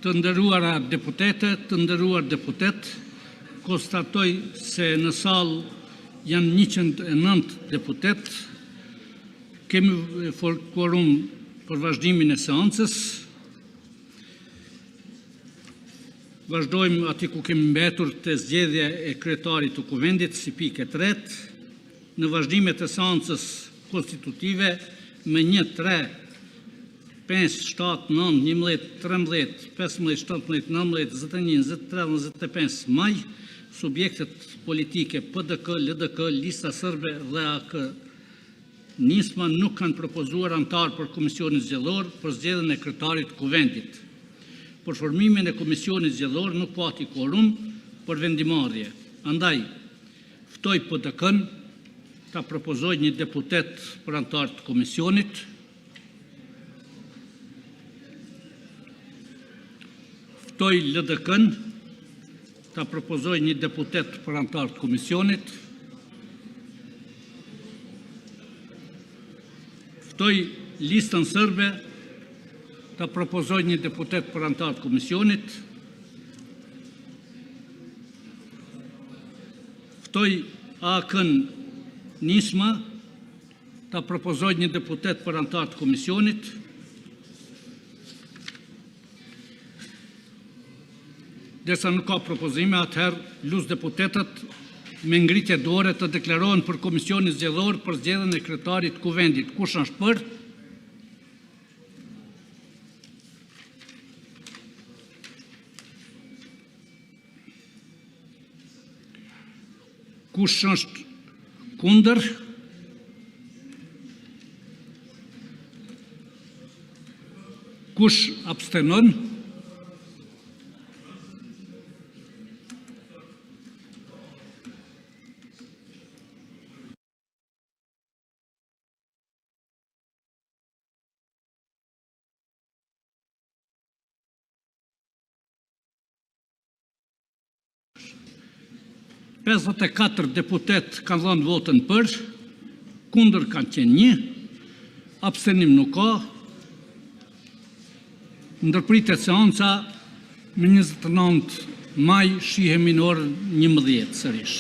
Të nderuara deputete, të nderuar deputet, konstatoj se në salë janë 109 deputet. Kemi quorum për vazhdimin e seancës. Vazhdojmë ati ku kemi mbetur të zgjedhja e kryetarit të kuvendit si pikë e tretë. Në vazhdimet e seancës konstitutive me 1, 3, 5, 7, 9, 11, 13, 15, 17, 19, 21, 23, 25 maj, subjektet politike PDK, LDK, Lista Sërbe dhe AK Nisma nuk kanë propozuar antar për Komisionin Zgjedhor për zgjedhjen e kryetarit të kuvendit. Për formimin e Komisionit Zgjedhor nuk pati quorum për vendimarrje. Andaj, ftoj PDK-n ta propozoj një deputet për antar të komisionit. Ftoj LDK-n ta propozoj një deputet për antar të komisionit. Ftoj Listën Sërbe ta propozoj një deputet për antar të komisionit. Ftoj AK-n Nisma ta propozoj një deputet për antar të komisionit. Derisa nuk ka propozime, atëherë lus deputetët me ngritje dore të deklarohen për Komisionin Zgjedhor për zgjedhjen e kryetarit të kuvendit. Kush është për? Kush është kundër? Kush abstenon? Pesëdhjetë e katër deputet kanë dhënë votën për, kundër kanë qenë 1, abstenim nuk ka. Ndërpritet seanca me 29 maj, shihemi në orën 11 sërish.